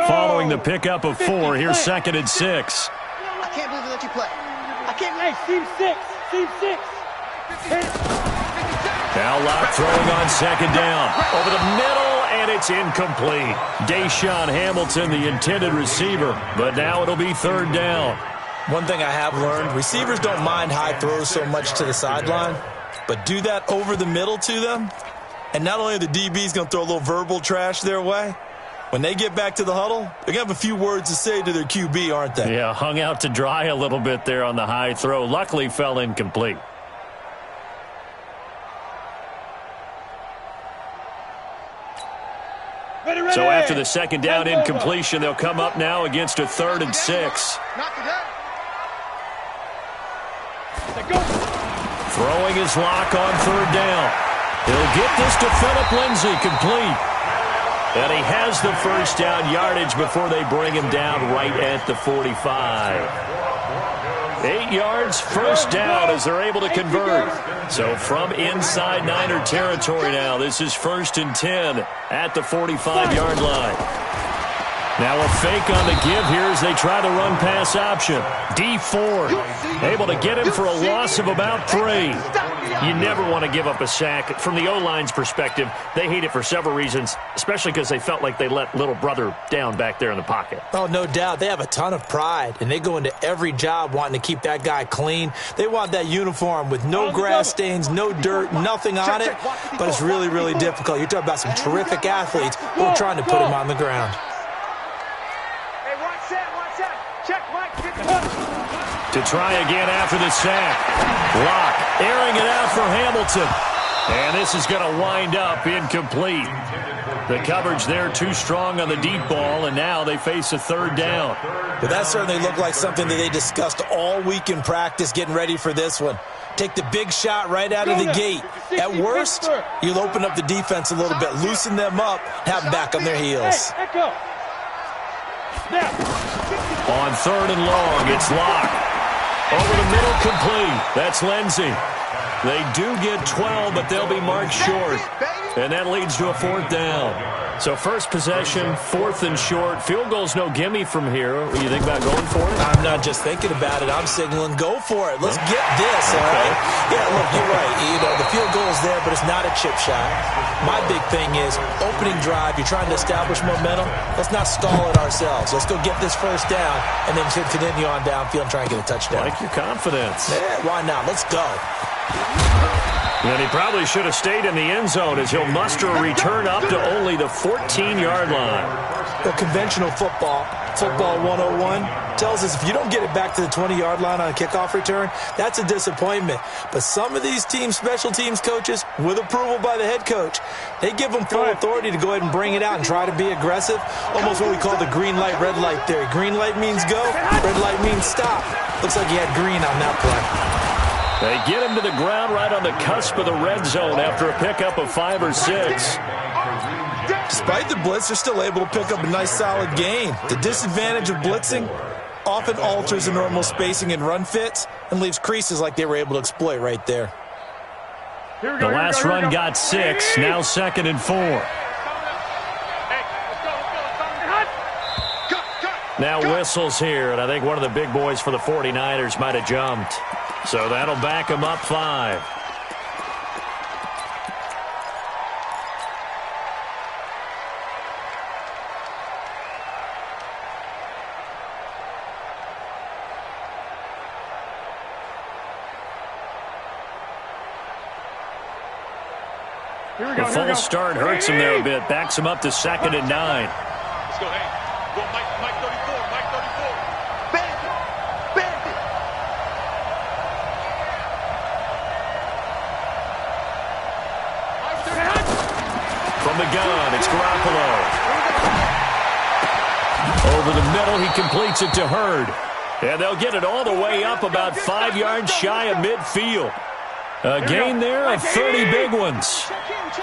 Following the pickup of 4, here's 2nd and 6. I can't believe they let you play. I can't. Hey, team 6. Team 6. Now Locke throwing on 2nd down. Over the middle, and it's incomplete. Deshaun Hamilton, the intended receiver, but now it'll be 3rd down. One thing I have learned, receivers don't mind high throws so much to the sideline, but do that over the middle to them, and not only are the DBs going to throw a little verbal trash their way, when they get back to the huddle, they're going to have a few words to say to their QB, aren't they? Yeah, hung out to dry a little bit there on the high throw. Luckily fell incomplete. So after the 2nd down incompletion, they'll come up now against a 3rd and 6. Throwing his Lock on 3rd down. He'll get this to Phillip Lindsay, complete. And he has the 1st down yardage before they bring him down right at the 45. 8 yards, 1st down as they're able to convert. So from inside Niner territory now, this is 1st and 10 at the 45-yard line. Now a fake on the give here as they try the run-pass option. D Ford able to get him for a loss of about 3. You never want to give up a sack. From the O-line's perspective, they hate it for several reasons, especially because they felt like they let little brother down back there in the pocket. Oh, no doubt. They have a ton of pride, and they go into every job wanting to keep that guy clean. They want that uniform with no grass stains, no dirt, nothing on it, but it's really, really difficult. You're talking about some terrific athletes who are trying to put him on the ground. To try again after the sack. Locke airing it out for Hamilton. And this is going to wind up incomplete. The coverage there too strong on the deep ball, and now they face a 3rd down. But that certainly looked like something that they discussed all week in practice getting ready for this one. Take the big shot right out of the gate. At worst, you'll open up the defense a little bit, loosen them up, have them back on their heels. On 3rd and long, it's Locke. Over the middle, complete. That's Lindsay. They do get 12, but they'll be marked short. And that leads to a 4th down. So first possession, 4th and short. Field goal's no gimme from here. What do you think about going for it? I'm not just thinking about it. I'm signaling go for it. Let's get this, all right? Yeah, look, you're right. You know, the field goal's there, but it's not a chip shot. My big thing is opening drive. You're trying to establish momentum. Let's not stall it ourselves. Let's go get this 1st down and then continue on downfield and try and get a touchdown. Like your confidence. Yeah, why not? Let's go. And he probably should have stayed in the end zone as he'll muster a return up to only the 14-yard line. Well, conventional football 101, tells us if you don't get it back to the 20-yard line on a kickoff return, that's a disappointment. But some of these special teams coaches, with approval by the head coach, they give them full authority to go ahead and bring it out and try to be aggressive. Almost what we call the green light, red light theory. Green light means go, red light means stop. Looks like he had green on that play. They get him to the ground right on the cusp of the red zone after a pickup of 5 or 6. Despite the blitz, they're still able to pick up a nice solid gain. The disadvantage of blitzing often alters the normal spacing and run fits and leaves creases like they were able to exploit right there. The last run got 6, now 2nd and 4. Now whistles here, and I think one of the big boys for the 49ers might have jumped. So that'll back him up 5. The false start hurts him there a bit, backs him up to 2nd and 9. Let's go, hey. Go, Mike 34, Mike 34. Bandit. From the gun, it's Garoppolo. Over the middle, he completes it to Hurd. And they'll get it all the way up about 5 yards shy of midfield. A gain there of 30 big ones.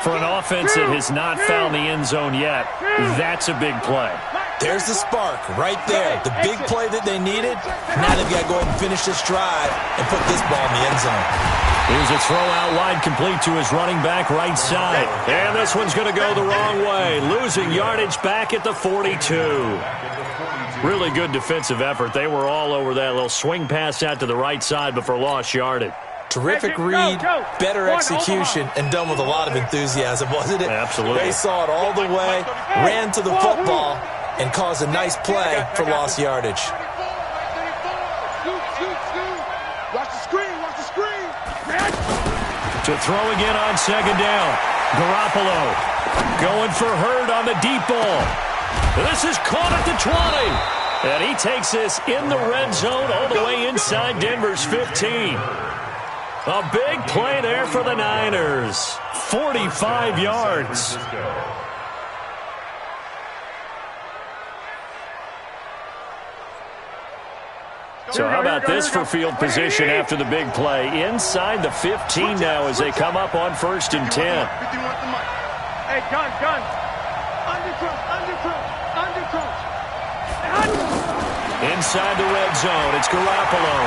For an offense that has not found the end zone yet, that's a big play. There's the spark right there. The big play that they needed. Now they've got to go ahead and finish this drive and put this ball in the end zone. Here's a throw out wide, complete to his running back right side. And this one's going to go the wrong way, losing yardage back at the 42. Really good defensive effort. They were all over that little swing pass out to the right side before lost yardage. Terrific read, better execution, and done with a lot of enthusiasm, wasn't it? Absolutely. They saw it all the way, ran to the football, and caused a nice play for lost yardage. To throw again on second down. Garoppolo going for Hurd on the deep ball. This is caught at the 20. And he takes this in the red zone all the way inside Denver's 15. A big play there for the Niners. 45 yards. So how about this for field position after the big play? Inside the 15 now as they come up on 1st and 10. Hey, gun. Undercross. Inside the red zone, it's Garoppolo.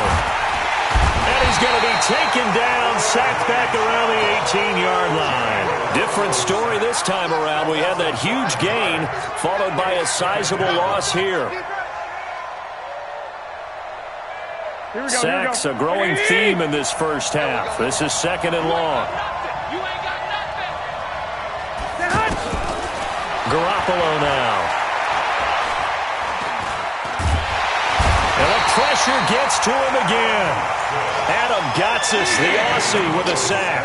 And he's going to be taken down, sacked back around the 18-yard line. Different story this time around. We had that huge gain, followed by a sizable loss here. Sacks, a growing theme in this first half. This is 2nd and long. Garoppolo now. And the pressure gets to him again. Adam Gotsis, the Aussie, with a sack.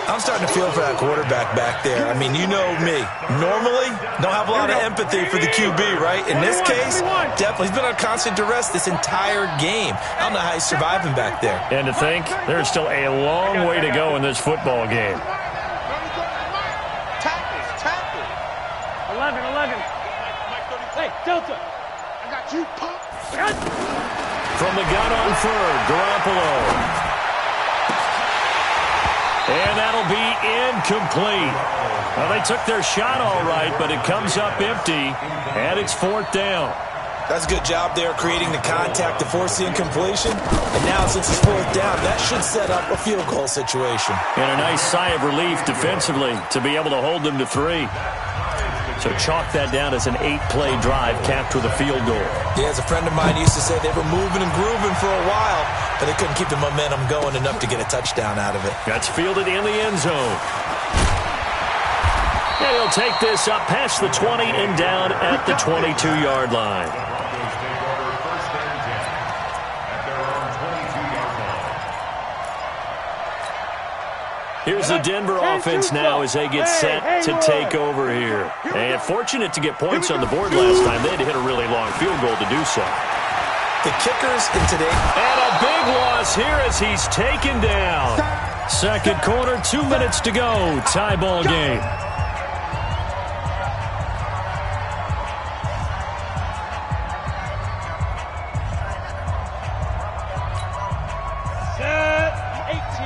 I'm starting to feel for that quarterback back there. I mean, you know me. Normally, don't have a lot of empathy for the QB, right? In this case, definitely. He's been on constant duress this entire game. I don't know how he's surviving back there. And to think, there's still a long way to go in this football game. Tackle. 11. Hey, Delta. I got you, punk. From the gun on third, Garoppolo. And that'll be incomplete. Well, they took their shot all right, but it comes up empty, and it's 4th down. That's a good job there creating the contact to force the incompletion. And now, since it's 4th down, that should set up a field goal situation. And a nice sigh of relief defensively to be able to hold them to 3. So chalk that down as an 8-play drive capped with a field goal. Yeah, as a friend of mine used to say, they were moving and grooving for a while, but they couldn't keep the momentum going enough to get a touchdown out of it. That's fielded in the end zone. And he'll take this up past the 20 and down at the 22-yard line. Here's the Denver offense now as they get set to take over here. And fortunate to get points on the board last time. They had to hit a really long field goal to do so. The kickers in today. And a big loss here as he's taken down. Second quarter, 2 minutes to go. Tie ball game.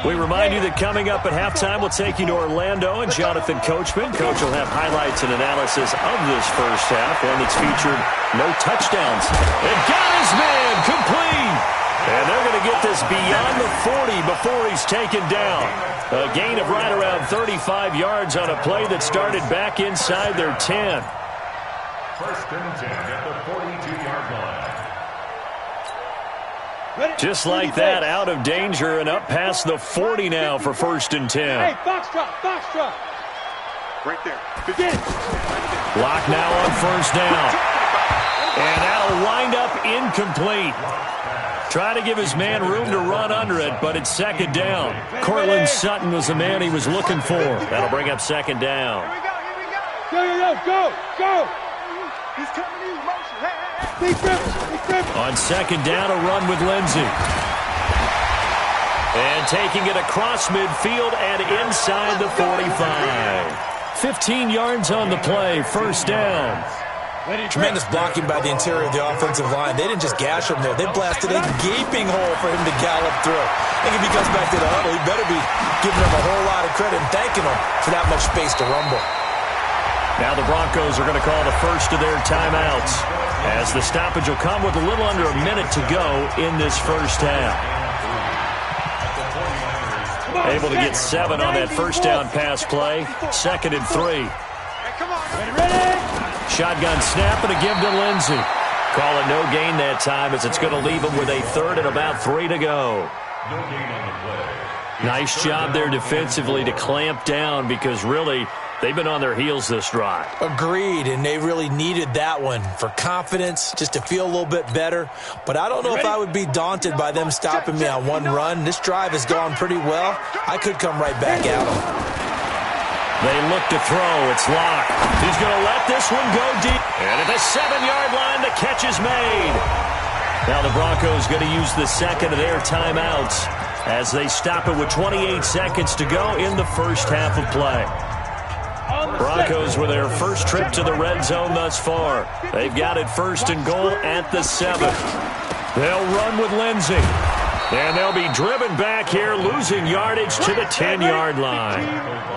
We remind you that coming up at halftime, we'll take you to Orlando and Jonathan Coachman. Coach will have highlights and analysis of this first half, one that's featured no touchdowns. And got his man complete. And they're going to get this beyond the 40 before he's taken down. A gain of right around 35 yards on a play that started back inside their 10. 1st and 10 at the 42-yard line. Just like that, out of danger and up past the 40 now for 1st and 10. Hey, box drop. Right there. Lock now on 1st down. And that'll wind up incomplete. Try to give his man room to run under it, but it's 2nd down. Cortland Sutton was the man he was looking for. That'll bring up 2nd down. Go. He's coming in motion. Hey. On 2nd down, a run with Lindsey. And taking it across midfield and inside the 45. 15 yards on the play, 1st down. Tremendous blocking by the interior of the offensive line. They didn't just gash him there. They blasted a gaping hole for him to gallop through. I think if he comes back to the huddle, he better be giving him a whole lot of credit and thanking him for that much space to rumble. Now the Broncos are going to call the first of their timeouts, as the stoppage will come with a little under a minute to go in this first half. Able to get 7 on that first down pass play. 2nd and 3. Shotgun snap and a give to Lindsey. Call it no gain that time as it's going to leave him with a 3rd and about 3 to go. No gain on the play. Nice job there defensively to clamp down because really they've been on their heels this drive. Agreed, and they really needed that one for confidence, just to feel a little bit better. But I don't know if I would be daunted by them stopping me on one run. This drive has gone pretty well. I could come right back at them. They look to throw. It's Locke. He's going to let this one go deep. And at the 7-yard line, the catch is made. Now the Broncos going to use the second of their timeouts as they stop it with 28 seconds to go in the first half of play. Broncos with their first trip to the red zone thus far. They've got it 1st and goal at the 7. They'll run with Lindsey. And they'll be driven back here, losing yardage to the 10-yard line.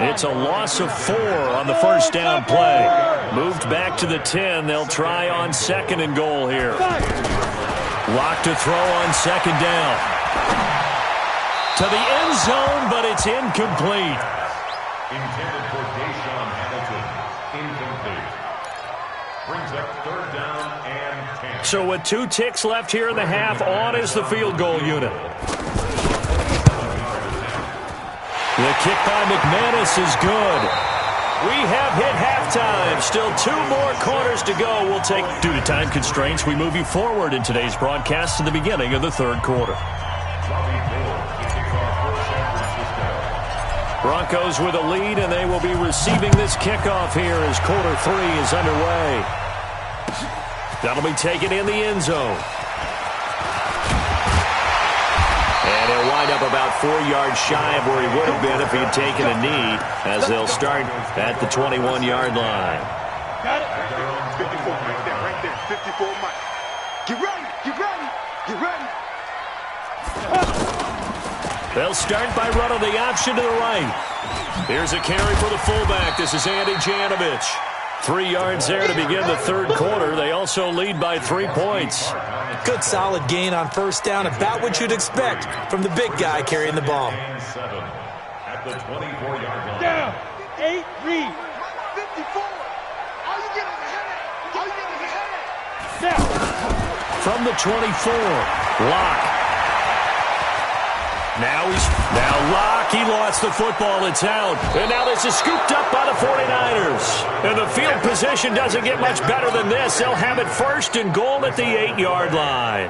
It's a loss of 4 on the first down play. Moved back to the 10. They'll try on 2nd and goal here. Lock to throw on 2nd down. To the end zone, but it's incomplete. Intended for Deshaun Hamilton. Incomplete. Brings up 3rd down and 10. So with 2 ticks left here in the half, on is the field goal unit. The kick by McManus is good. We have hit halftime. Still 2 more quarters to go. We'll take, due to time constraints, we move you forward in today's broadcast to the beginning of the 3rd quarter. Broncos with a lead, and they will be receiving this kickoff here as quarter 3 is underway. That'll be taken in the end zone. And he'll wind up about 4 yards shy of where he would have been if he had taken a knee, as they'll start at the 21-yard line. Got it. 54 right there. 54 Mike. Get ready. Get ready. Get ready. They'll start by running the option to the right. Here's a carry for the fullback. This is Andy Janovich. 3 yards there to begin the 3rd quarter. They also lead by 3 points. Good solid gain on 1st down, about what you'd expect from the big guy carrying the ball. At the 24-yard line. Down. 8, read. 54. All you get is a headache. All you get is a headache. Down. From the 24, Locke. Now Locke, he lost the football, it's out. And now this is scooped up by the 49ers. And the field position doesn't get much better than this. They'll have it 1st and goal at the 8-yard line.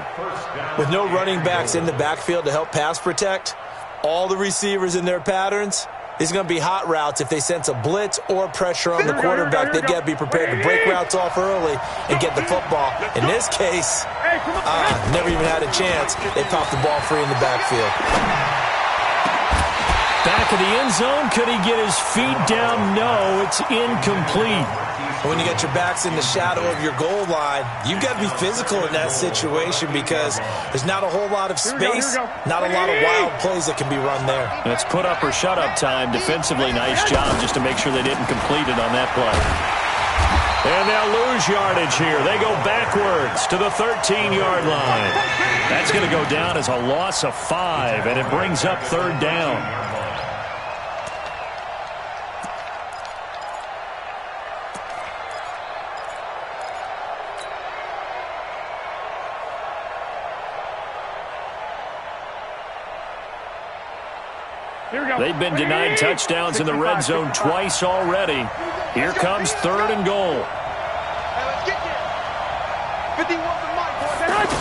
With no running backs in the backfield to help pass protect, all the receivers in their patterns, it's going to be hot routes if they sense a blitz or pressure on the quarterback. They've got to be prepared to break routes off early and get the football. In this case, never even had a chance. They popped the ball free in the backfield. Back of the end zone. Could he get his feet down? No, it's incomplete. When you get your backs in the shadow of your goal line, you've got to be physical in that situation because there's not a whole lot of space, not a lot of wild plays that can be run there. It's put up or shut up time. Defensively, nice job just to make sure they didn't complete it on that play. And they'll lose yardage here. They go backwards to the 13-yard line. That's going to go down as a loss of 5, and it brings up 3rd down. They've been denied touchdowns in the red zone twice already. Here comes 3rd and goal. Hey, let's get there. 51 to Mike, boys.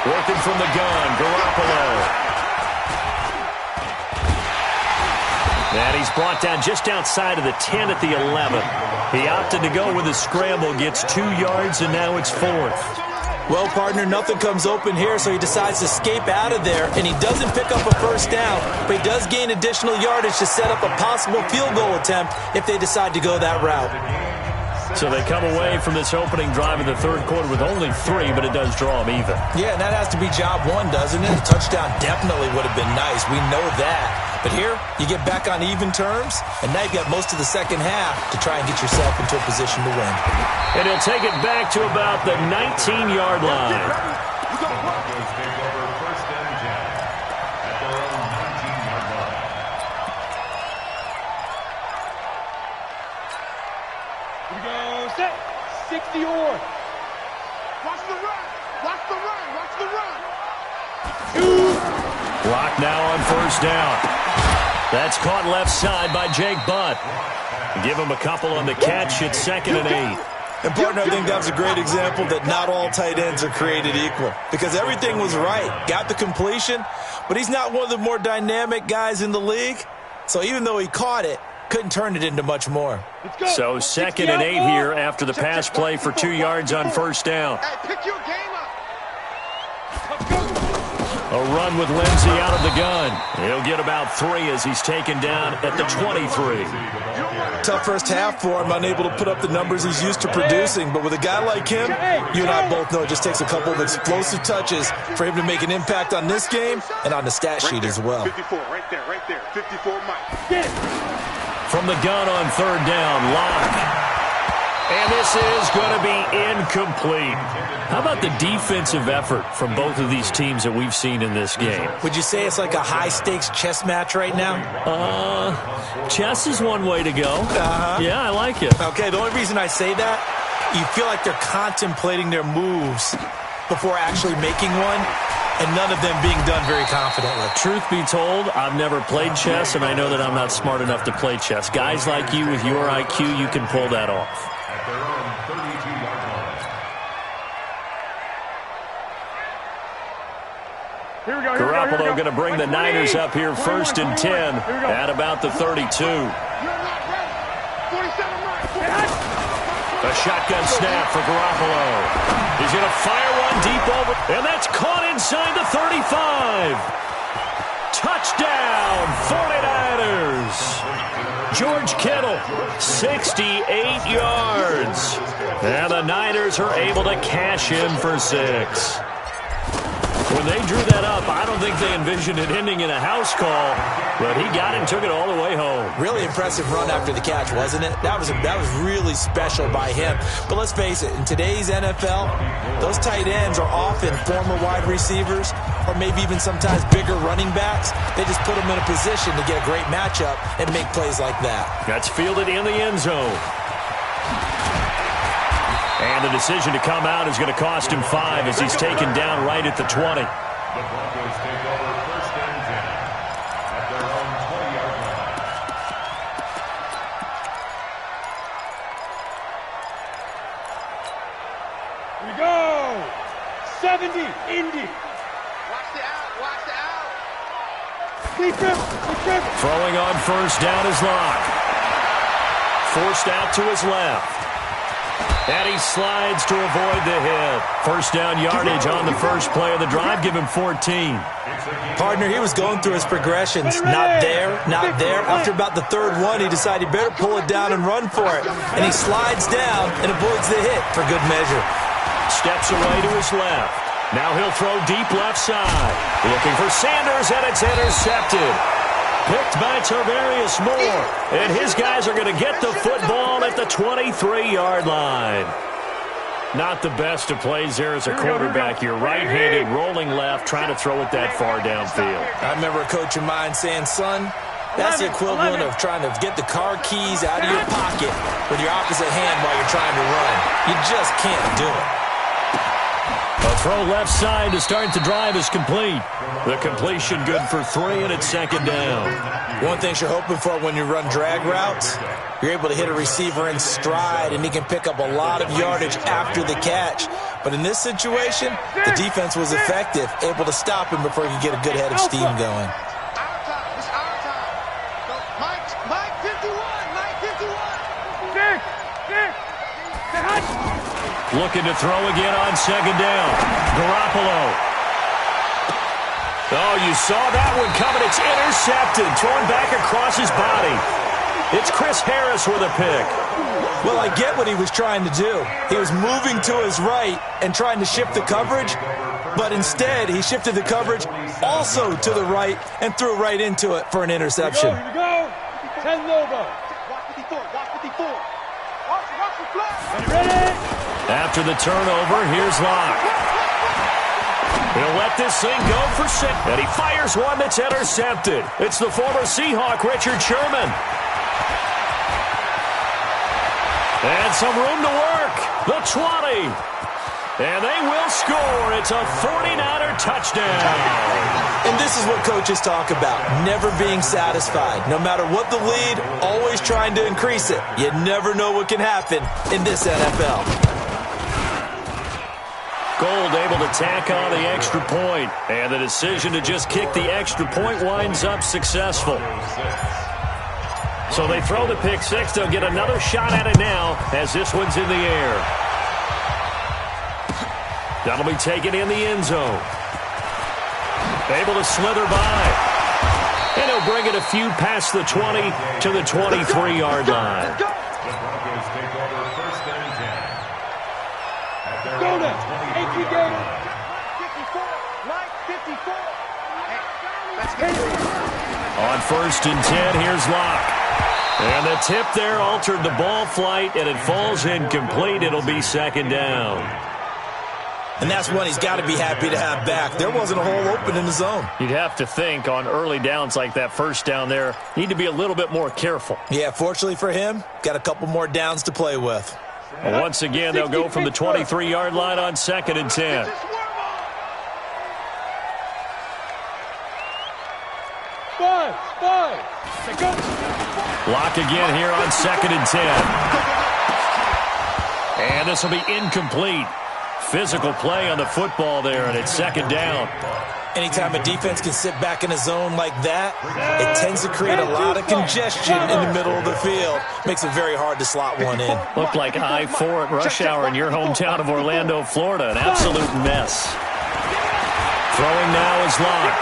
Working from the gun, Garoppolo. And he's brought down just outside of the 10 at the 11. He opted to go with a scramble, gets 2 yards, and now it's 4th. Well, partner, nothing comes open here, so he decides to escape out of there, and he doesn't pick up a 1st down, but he does gain additional yardage to set up a possible field goal attempt if they decide to go that route. So they come away from this opening drive in the 3rd quarter with only 3, but it does draw them even. Yeah, and that has to be job 1, doesn't it? A touchdown definitely would have been nice. We know that. But here, you get back on even terms, and now you've got most of the second half to try and get yourself into a position to win. And he'll take it back to about the 19-yard line. Broncos take over 1st and 10 at their own 19-yard line. 60 or. Watch the run. Watch the run. Watch the run. Block now on first down. That's caught left side by Jake Butt. Give him a couple on the catch. It's 2nd and 8. And, partner, I think that was a great example that not all tight ends are created equal because everything was right. Got the completion, but he's not one of the more dynamic guys in the league. So even though he caught it, couldn't turn it into much more. So 2nd and 8 here after the pass play for 2 yards on first down. Hey, pick your game up. A run with Lindsey out of the gun. He'll get about 3 as he's taken down at the 23. Tough first half for him, unable to put up the numbers he's used to producing. But with a guy like him, you and I both know it just takes a couple of explosive touches for him to make an impact on this game and on the stat sheet as well. 54, right there, right there. 54 Mike. Get it. From the gun on third down, Locke. And this is going to be incomplete. How about the defensive effort from both of these teams that we've seen in this game? Would you say it's like a high-stakes chess match right now? Chess is one way to go. Yeah, I like it. Okay, the only reason I say that, you feel like they're contemplating their moves before actually making one, and none of them being done very confidently. Truth be told, I've never played chess, and I know that I'm not smart enough to play chess. Guys like you with your IQ, you can pull that off. At their own 32-yard line. Here we go. Garoppolo going to bring the Niners up here 1st and 10 at about the 32. You're not ready. 47 Mike. A shotgun snap for Garoppolo. He's going to fire one deep over, and that's caught inside the 35. Touchdown, 49ers. George Kittle, 68 yards. And the Niners are able to cash in for 6. When they drew that up, I don't think they envisioned it ending in a house call, but he got it and took it all the way home. Really impressive run after the catch, wasn't it? That was really special by him. But let's face it, in today's NFL, those tight ends are often former wide receivers or maybe even sometimes bigger running backs. They just put them in a position to get a great matchup and make plays like that. That's fielded in the end zone. And the decision to come out is going to cost him 5 as he's taken down right at the 20. The Broncos take over 1st and 10 at their own 20-yard line. Here we go. 70, Indy. Watch the out. Watch the out. Keep him. Throwing on first down is Locke. Forced out to his left. And he slides to avoid the hit. First down yardage on the first play of the drive. Give him 14. Partner, he was going through his progressions. Not there, not there. After about the third one, he decided he better pull it down and run for it. And he slides down and avoids the hit for good measure. Steps away to his left. Now he'll throw deep left side. Looking for Sanders, and it's intercepted. Picked by Tarvarius Moore. And his guys are going to get the football at the 23-yard line. Not the best of plays there as a quarterback. You're right-handed, rolling left, trying to throw it that far downfield. I remember a coach of mine saying, son, that's the equivalent of trying to get the car keys out of your pocket with your opposite hand while you're trying to run. You just can't do it. A throw left side to start the drive is complete. The completion good for 3, and it's 2nd down. One thing you're hoping for when you run drag routes, you're able to hit a receiver in stride, and he can pick up a lot of yardage after the catch. But in this situation, the defense was effective, able to stop him before he could get a good head of steam going. Our time. It's our time. Mike 51. Mike 51. Looking to throw again on 2nd down. Garoppolo. Oh, you saw that one coming. It's intercepted. Thrown back across his body. It's Chris Harris with a pick. Well, I get what he was trying to do. He was moving to his right and trying to shift the coverage, but instead he shifted the coverage also to the right and threw right into it for an interception. Here we go. 10 logo. Watch 54. Watch 54. Watch the flag. I'm ready. After the turnover, here's Locke. He'll let this thing go for 6. And he fires one that's intercepted. It's the former Seahawk, Richard Sherman. And some room to work. the 20. And they will score. It's a 49er touchdown. And this is what coaches talk about, never being satisfied. No matter what the lead, always trying to increase it. You never know what can happen in this NFL. Gold able to tack on the extra point. And the decision to just kick the extra point winds up successful. So they throw the pick six. They'll get another shot at it now as this one's in the air. That'll be taken in the end zone. Able to slither by. And he'll bring it a few past the 20 to the 23-yard line. The Broncos take over first and 10. At their Go own now. 20-yard line. 54, Mike, 54. On first and 10, here's Locke. And the tip there altered the ball flight, and it falls incomplete. It'll be second down. And that's one he's got to be happy to have back. There wasn't a hole open in the zone. You'd have to think on early downs like that first down there, need to be a little bit more careful. Yeah, fortunately for him, got a couple more downs to play with. Well, once again, they'll go from the 23-yard line on second and 10. Five. Take up. Lock again here on second and 10. And this will be incomplete. Physical play on the football there, and it's second down. Anytime a defense can sit back in a zone like that, it tends to create a lot of congestion in the middle of the field. Makes it very hard to slot one in. Looked like I-4 at rush hour in your hometown of Orlando, Florida. An absolute mess. Throwing now is Locke.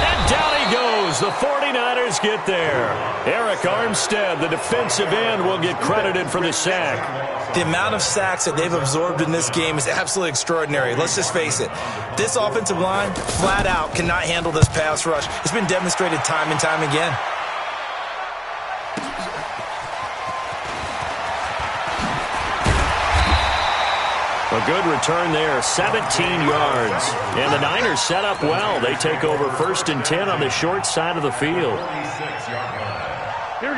And down he goes. The 49ers get there. Eric Armstead, the defensive end, will get credited for the sack. The amount of sacks that they've absorbed in this game is absolutely extraordinary. Let's just face it. This offensive line, flat out, cannot handle this pass rush. It's been demonstrated time and time again. A good return there, 17 yards. And the Niners set up well. They take over first and 10 on the short side of the field.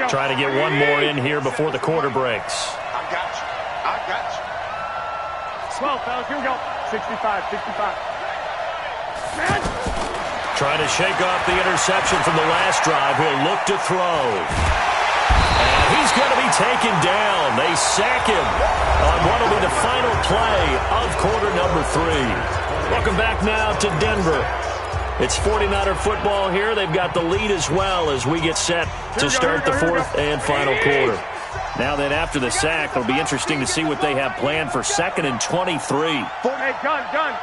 Try to get one more in here before the quarter breaks. I got you. Swell, fellas. Here we go. 65. Man. Trying to shake off the interception from the last drive. He'll look to throw. And he's going to be taken down. They sack him on what will be the final play of quarter number 3. Welcome back now to Denver. It's 49er football here. They've got the lead as well as we get set to start the fourth and final quarter. Now then, after the sack, it'll be interesting to see what they have planned for second and 23. Hey, gun. 47.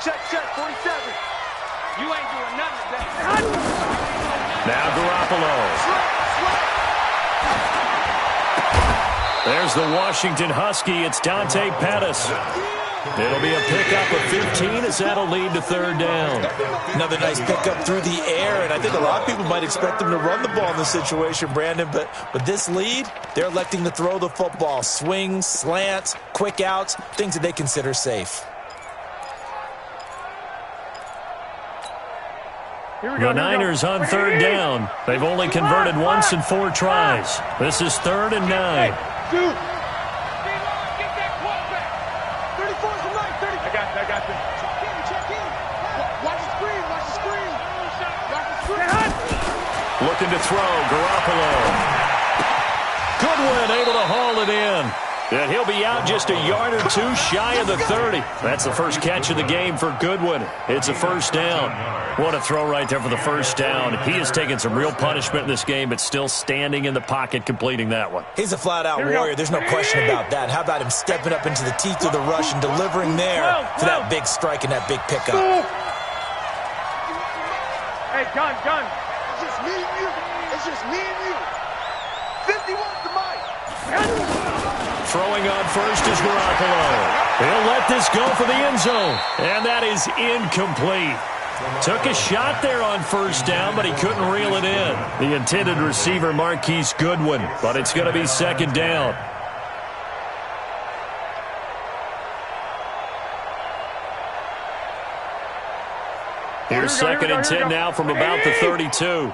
Check, 47. You ain't doing nothing today. Now Garoppolo. There's the Washington Husky. It's Dante Pettis. It'll be a pickup of 15 as that'll lead to third down. Another nice pickup through the air, and I think a lot of people might expect them to run the ball in this situation, Brandon, but with this lead, they're electing to throw the football. Swings, slants, quick outs, things that they consider safe. The Niners on third down. They've only converted once in 4 tries. This is third and 9. Dude. I got you. Check in. Watch the screen. Looking to throw, Garoppolo. Goodwin able to haul it in. And he'll be out just a yard or two shy of the 30. That's the first catch of the game for Goodwin. It's a first down. What a throw right there for the first down. He has taken some real punishment in this game, but still standing in the pocket completing that one. He's a flat-out warrior. There's no question about that. How about him stepping up into the teeth of the rush and delivering there for that big strike and that big pickup? Hey, gun. It's just me and you. 50 wants the mic. Throwing on first is Garoppolo. He'll let this go for the end zone. And that is incomplete. Took a shot there on first down, but he couldn't reel it in. The intended receiver, Marquise Goodwin, but it's going to be second down. Here's second and 10 now from about the 32. 11.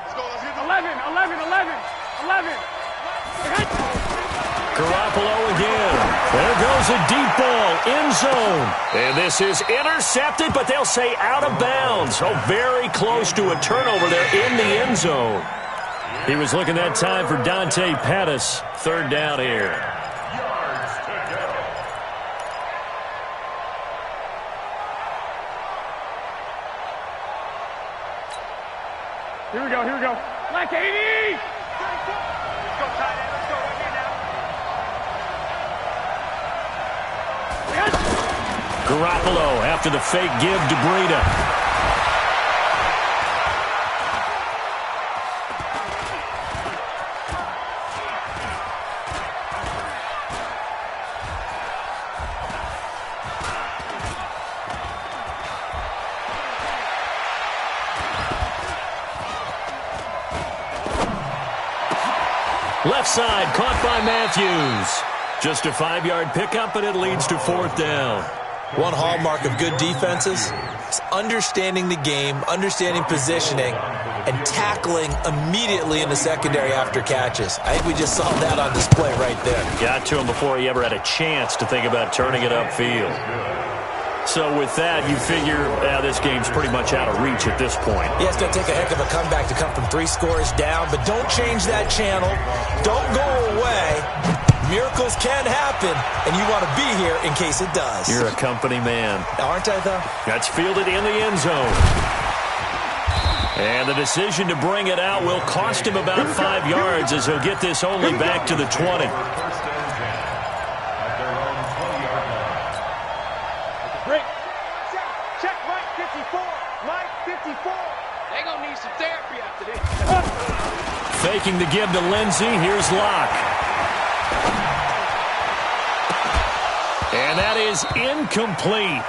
Garoppolo again. There goes a deep ball, end zone. And this is intercepted, but they'll say out of bounds. Oh, very close to a turnover there in the end zone. He was looking that time for Dante Pettis. Third down here. Here we go, here we go. Like 80! Let's go, tight end. Let's go right here now. Garoppolo after the fake give to Breida. Left side, caught by Matthews. Just a 5-yard pickup, and it leads to fourth down. One hallmark of good defenses is understanding the game, understanding positioning, and tackling immediately in the secondary after catches. I think we just saw that on display right there. Got to him before he ever had a chance to think about turning it upfield. So with that, you figure this game's pretty much out of reach at this point. Yeah, it's going to take a heck of a comeback to come from 3 scores down, but don't change that channel. Don't go away. Miracles can happen, and you want to be here in case it does. You're a company man. Aren't I, though? That's fielded in the end zone. And the decision to bring it out will cost him about 5 yards as he'll get this only back to the 20. Break. Check Mike 54. Mike 54. They're going to need some therapy after this. Faking the give to Lindsey. Here's Locke. And that is incomplete.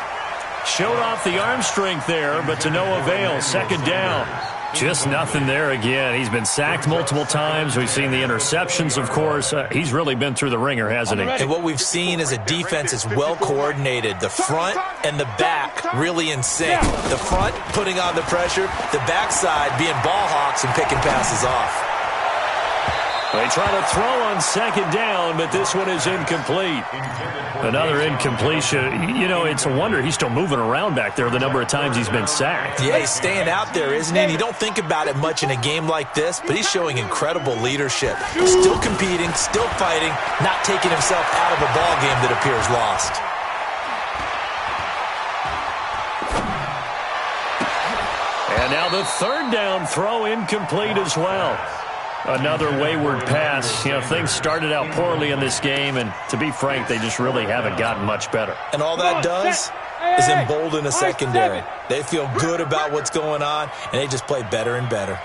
Showed off the arm strength there, but to no avail. Second down. Just nothing there again. He's been sacked multiple times. We've seen the interceptions, of course. He's really been through the ringer, hasn't he? And what we've seen is a defense is well coordinated. The front and the back really in sync. The front putting on the pressure, the backside being ball hawks and picking passes off. They try to throw on second down, but this one is incomplete. Another incompletion. You know, it's a wonder he's still moving around back there the number of times he's been sacked. Yeah, he's staying out there, isn't he? And you don't think about it much in a game like this, but he's showing incredible leadership. Still competing, still fighting, not taking himself out of a ball game that appears lost. And now the third down throw incomplete as well. Another wayward pass. You know, things started out poorly in this game, and to be frank, they just really haven't gotten much better. And all that does is embolden a secondary. They feel good about what's going on, and they just play better and better.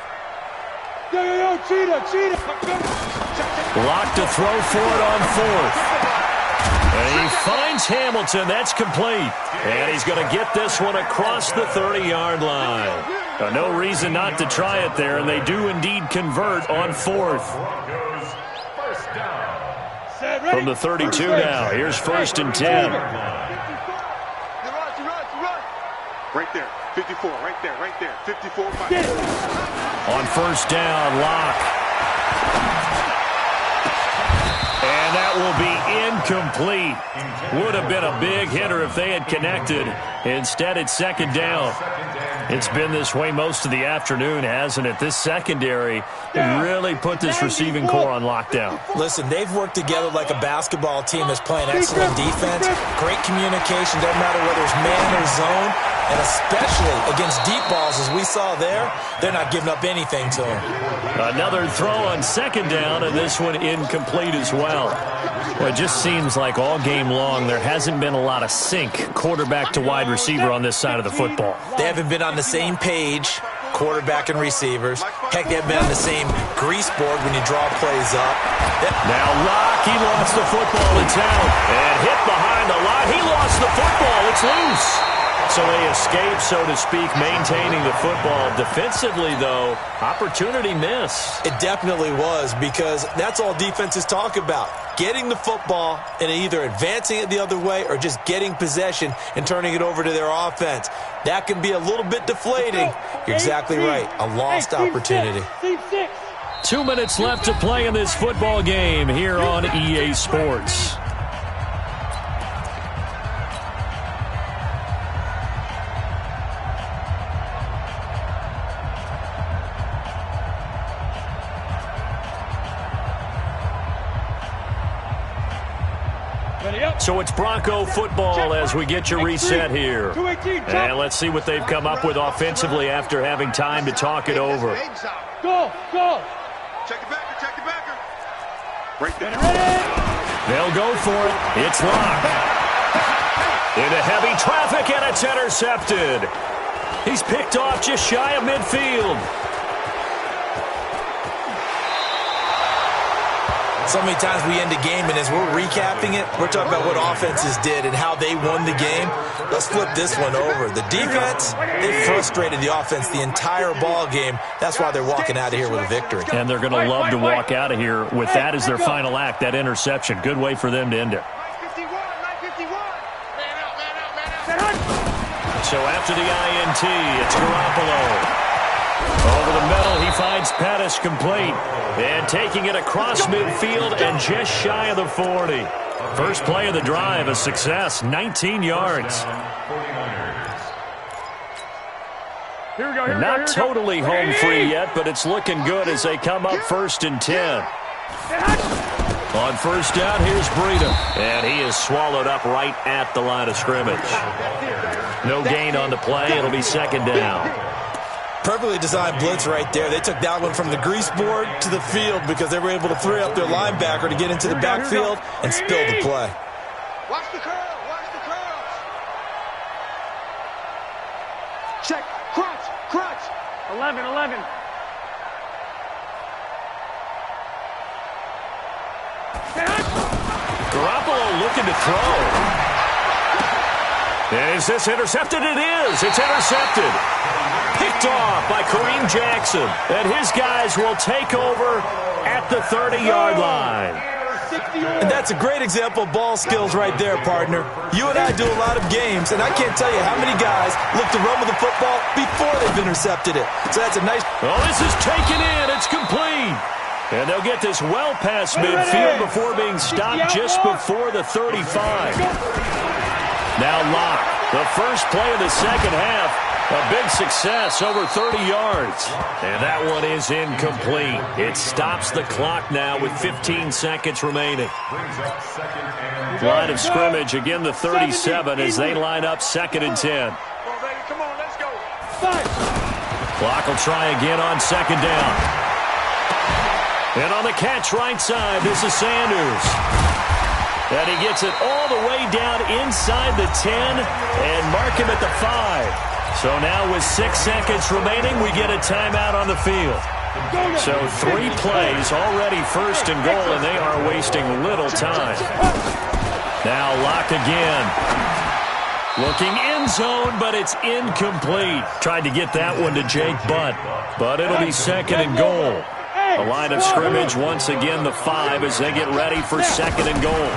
Cheetah. Locked to throw for it on fourth. And he finds Hamilton. That's complete. And he's going to get this one across the 30-yard line. No reason not to try it there, and they do indeed convert on fourth. From the 32 now, here's first and 10. Right there, 54, right there, 54. On first down, Locke. And that will be incomplete. Would have been a big hitter if they had connected. Instead, it's second down. It's been this way most of the afternoon, hasn't it? This secondary really put this receiving core on lockdown. Listen, they've worked together like a basketball team that's playing excellent defense. Great communication, doesn't matter whether it's man or zone. And especially against deep balls, as we saw there, they're not giving up anything to them. Another throw on second down, and this one incomplete as well. Well, it just seems like all game long there hasn't been a lot of sync quarterback to wide receiver on this side of the football. They haven't been on the same page, quarterback and receivers. Heck, they haven't been on the same grease board when you draw plays up. Now Locke, he lost the football. It's out. And hit behind the line. He lost the football. It's loose. So they escape, so to speak, maintaining the football. Defensively, though, opportunity miss. It definitely was, because that's all defenses talk about. Getting the football and either advancing it the other way or just getting possession and turning it over to their offense. That can be a little bit deflating. You're exactly right. A lost opportunity. 2 minutes left to play in this football game here on EA Sports. So it's Bronco football as we get you reset here. And let's see what they've come up with offensively after having time to talk it over. Go, go. Check the backer, check the backer. Break that. They'll go for it. It's locked. Into heavy traffic, and it's intercepted. He's picked off just shy of midfield. So many times we end a game, and as we're recapping it, we're talking about what offenses did and how they won the game. Let's flip this one over. The defense, they frustrated the offense the entire ball game. That's why they're walking out of here with a victory. And they're going to love to walk out of here with that as their final act, that interception. Good way for them to end it. 951, 951. Man out. So after the INT, it's Garoppolo. Over the middle, he finds Pettis complete. And taking it across midfield and just shy of the 40. First play of the drive, a success, 19 yards. Here we go. Not totally home free yet, but it's looking good as they come up 1st and 10. On first down, here's Breida. And he is swallowed up right at the line of scrimmage. No gain on the play. It'll be 2nd down. Perfectly designed blitz right there. They took that one from the grease board to the field because they were able to free up their linebacker to get into the backfield and spill the play. Watch the curl, watch the curls. Check, crunch, crunch. 11. Garoppolo looking to throw. Is this intercepted? It is. It's intercepted. Picked off by Kareem Jackson. And his guys will take over at the 30-yard line. And that's a great example of ball skills right there, partner. You and I do a lot of games, and I can't tell you how many guys look to run with the football before they've intercepted it. So that's a nice... Oh, this is taken in. It's complete. And they'll get this well past midfield before being stopped just before the 35. Now Locke, the first play of the second half, a big success, over 30 yards. And that one is incomplete. It stops the clock now with 15 seconds remaining. Line of scrimmage, again the 37 as they line up 2nd and 10. Come on, let's go. Clock will try again on 2nd down. And on the catch right side, this is Sanders. And he gets it all the way down inside the 10 and mark him at the 5. So now with 6 seconds remaining, we get a timeout on the field. So 3 plays, already 1st and goal, and they are wasting little time. Now Locke again. Looking end zone, but it's incomplete. Tried to get that one to Jake Butt, but it'll be 2nd and goal. The line of scrimmage, once again, the 5 as they get ready for 2nd and goal.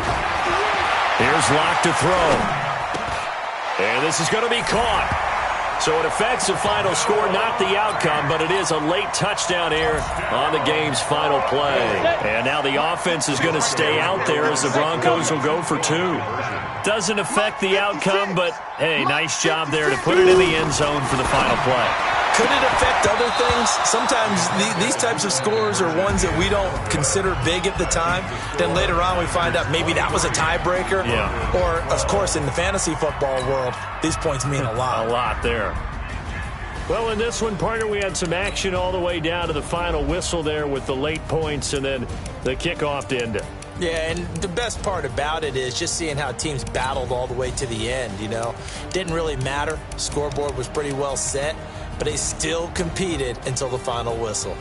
Here's Locke to throw. And this is going to be caught. So it affects the final score, not the outcome, but it is a late touchdown here on the game's final play. And now the offense is going to stay out there as the Broncos will go for 2. Doesn't affect the outcome, but, hey, nice job there to put it in the end zone for the final play. Could it affect other things? Sometimes these types of scores are ones that we don't consider big at the time. Then later on we find out maybe that was a tiebreaker. Yeah. Or, of course, in the fantasy football world, these points mean a lot. A lot there. Well, in this one, partner, we had some action all the way down to the final whistle there with the late points and then the kickoff to end it. Yeah, and the best part about it is just seeing how teams battled all the way to the end, you know. Didn't really matter. Scoreboard was pretty well set, but they still competed until the final whistle.